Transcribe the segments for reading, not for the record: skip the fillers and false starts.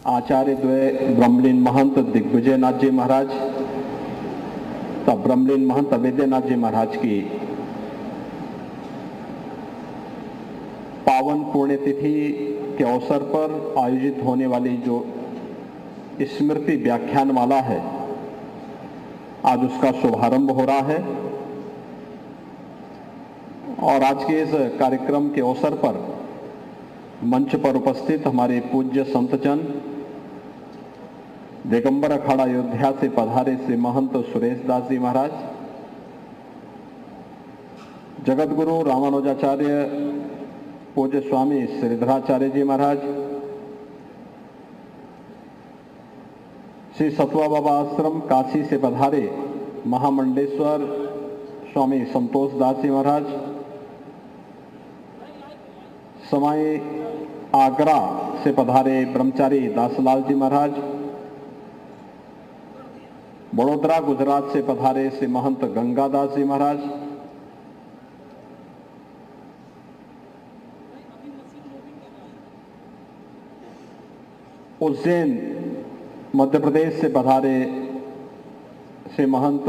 आचार्य द्वय ब्रह्मलीन महंत दिग्विजय नाथ जी महाराज तथा ब्रह्मलीन महंत अवैधनाथ जी महाराज की पावन पुण्यतिथि के अवसर पर आयोजित होने वाली जो स्मृति व्याख्यानमाला है, आज उसका शुभारंभ हो रहा है। और आज के इस कार्यक्रम के अवसर पर मंच पर उपस्थित हमारे पूज्य संतजन, दिगंबर अखाड़ा अयोध्या से पधारे श्री महंत सुरेश दास जी महाराज, जगत गुरु रामानुजाचार्य पूज्य स्वामी श्रीधराचार्य जी महाराज, श्री सतवा बाबा आश्रम काशी से पधारे महामंडलेश्वर स्वामी संतोष दास जी महाराज, समाई आगरा से पधारे ब्रह्मचारी दासलाल जी महाराज, बड़ोदरा गुजरात से पधारे श्री महंत गंगादास जी महाराज, उज्जैन मध्य प्रदेश से पधारे श्री महंत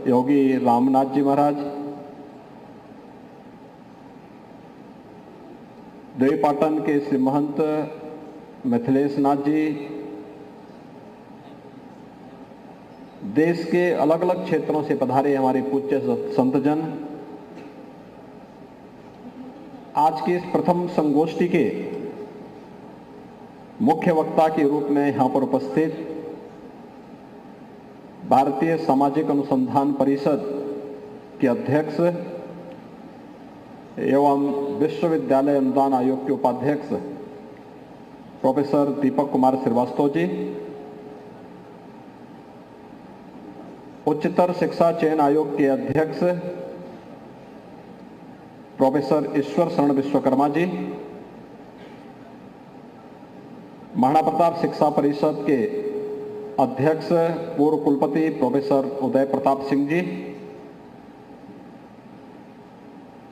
योगी रामनाथ जी महाराज, देवीपाटन के श्री महंत मिथिलेश नाथ जी, देश के अलग अलग क्षेत्रों से पधारे हमारे पूज्य संतजन, आज की इस प्रथम संगोष्ठी के मुख्य वक्ता के रूप में यहां पर उपस्थित भारतीय सामाजिक अनुसंधान परिषद के अध्यक्ष एवं विश्वविद्यालय अनुदान आयोग के उपाध्यक्ष प्रोफेसर दीपक कुमार श्रीवास्तव जी, उच्चतर शिक्षा चयन आयोग के अध्यक्ष प्रोफेसर ईश्वर शरण विश्वकर्मा जी, महाराणा प्रताप शिक्षा परिषद के अध्यक्ष पूर्व कुलपति प्रोफेसर उदय प्रताप सिंह जी,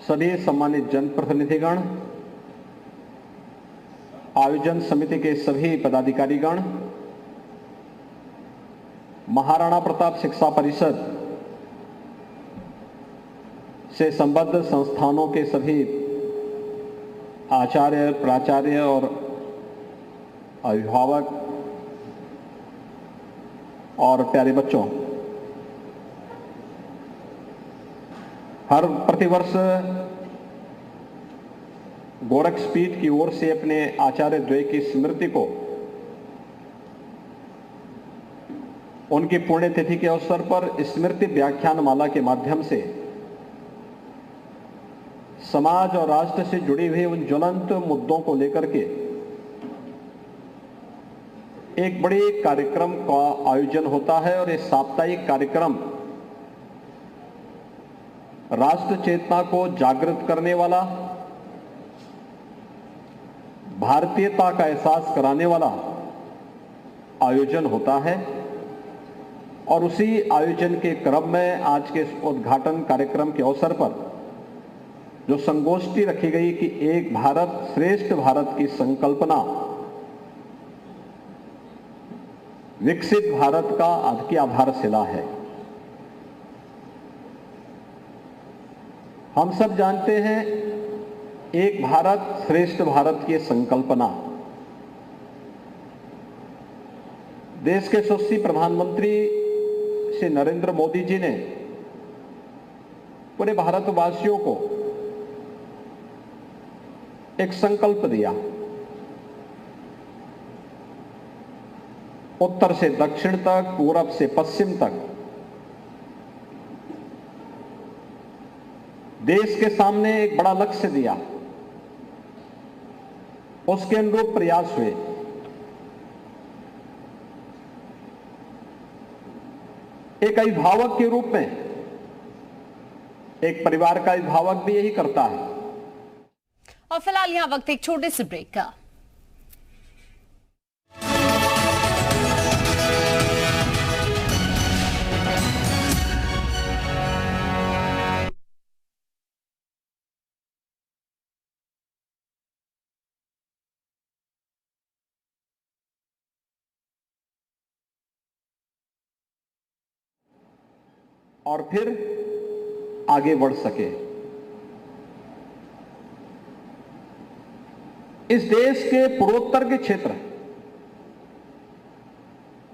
सभी सम्मानित जनप्रतिनिधिगण, आयोजन समिति के सभी पदाधिकारीगण, महाराणा प्रताप शिक्षा परिषद से संबद्ध संस्थानों के सभी आचार्य, प्राचार्य और अभिभावक और प्यारे बच्चों, हर प्रतिवर्ष गोरक्षपीठ की ओर से अपने आचार्य द्वय की स्मृति को उनकी पुण्यतिथि के अवसर पर स्मृति व्याख्यानमाला के माध्यम से समाज और राष्ट्र से जुड़ी हुई उन ज्वलंत मुद्दों को लेकर के एक बड़े कार्यक्रम का आयोजन होता है। और इस साप्ताहिक कार्यक्रम राष्ट्र चेतना को जागृत करने वाला, भारतीयता का एहसास कराने वाला आयोजन होता है। और उसी आयोजन के क्रम में आज के उद्घाटन कार्यक्रम के अवसर पर जो संगोष्ठी रखी गई कि एक भारत श्रेष्ठ भारत की संकल्पना विकसित भारत की आधारशिला है। हम सब जानते हैं एक भारत श्रेष्ठ भारत की संकल्पना देश के यशस्वी प्रधानमंत्री श्री नरेंद्र मोदी जी ने पूरे भारतवासियों को एक संकल्प दिया, उत्तर से दक्षिण तक, पूरब से पश्चिम तक देश के सामने एक बड़ा लक्ष्य दिया, उसके अनुरूप प्रयास हुए। एक अभिभावक के रूप में एक परिवार का अभिभावक भी यही करता है। और फिलहाल यहां वक्त एक छोटे से ब्रेक का। और फिर आगे बढ़ सके। इस देश के पूर्वोत्तर के क्षेत्र,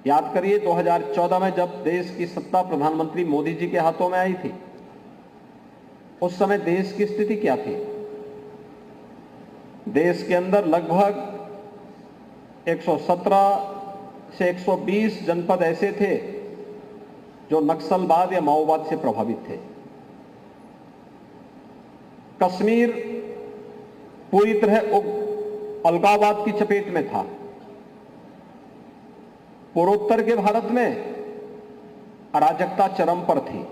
याद करिए 2014 में जब देश की सत्ता प्रधानमंत्री मोदी जी के हाथों में आई थी, उस समय देश की स्थिति क्या थी? देश के अंदर लगभग 117 से 120 जनपद ऐसे थे जो नक्सलवाद या माओवाद से प्रभावित थे। कश्मीर पूरी तरह अलगाववाद की चपेट में था। पूर्वोत्तर के भारत में अराजकता चरम पर थी।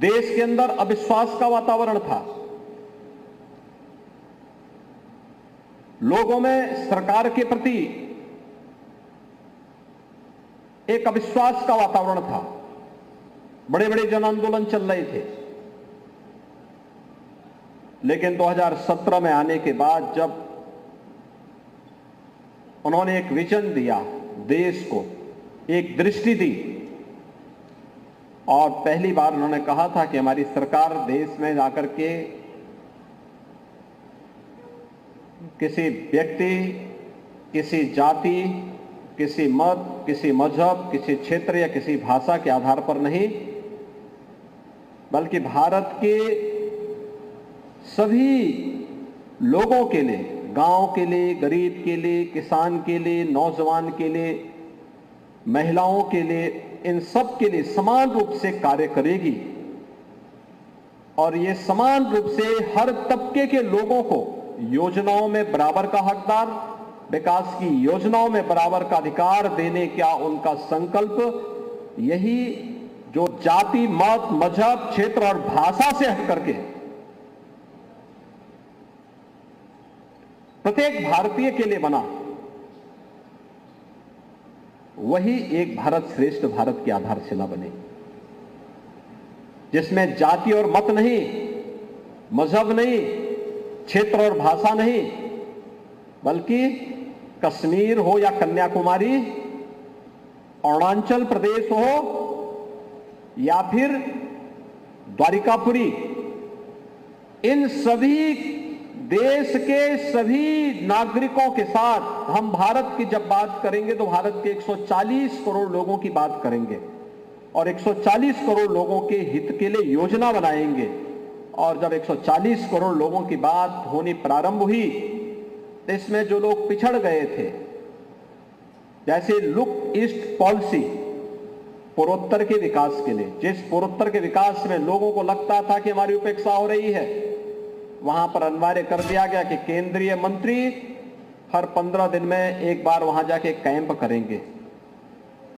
देश के अंदर अविश्वास का वातावरण था। लोगों में सरकार के प्रति एक अविश्वास का वातावरण था। बड़े बड़े जन आंदोलन चल रहे थे। लेकिन 2017 में आने के बाद जब उन्होंने एक विजन दिया, देश को एक दृष्टि दी, और पहली बार उन्होंने कहा था कि हमारी सरकार देश में जाकर के किसी व्यक्ति, किसी जाति, किसी मत, किसी मजहब, किसी क्षेत्र या किसी भाषा के आधार पर नहीं, बल्कि भारत के सभी लोगों के लिए, गांव के लिए, गरीब के लिए, किसान के लिए, नौजवान के लिए, महिलाओं के लिए, इन सब के लिए समान रूप से कार्य करेगी। और ये समान रूप से हर तबके के लोगों को योजनाओं में बराबर का हकदार, विकास की योजनाओं में बराबर का अधिकार देने का उनका संकल्प, यही जो जाति, मत, मजहब, क्षेत्र और भाषा से हट करके प्रत्येक भारतीय के लिए बना, वही एक भारत श्रेष्ठ भारत की आधारशिला बने, जिसमें जाति और मत नहीं, मजहब नहीं, क्षेत्र और भाषा नहीं, बल्कि कश्मीर हो या कन्याकुमारी, अरुणाचल प्रदेश हो या फिर द्वारिकापुरी, इन सभी देश के सभी नागरिकों के साथ हम भारत की जब बात करेंगे तो भारत के 140 करोड़ लोगों की बात करेंगे और 140 करोड़ लोगों के हित के लिए योजना बनाएंगे। और जब 140 करोड़ लोगों की बात होनी प्रारंभ हुई तो इसमें जो लोग पिछड़ गए थे, जैसे लुक ईस्ट पॉलिसी पूर्वोत्तर के विकास के लिए, जिस पूर्वोत्तर के विकास में लोगों को लगता था कि हमारी उपेक्षा हो रही है, वहां पर अनिवार्य कर दिया गया कि केंद्रीय मंत्री हर 15 दिन में एक बार वहां जाके कैंप करेंगे।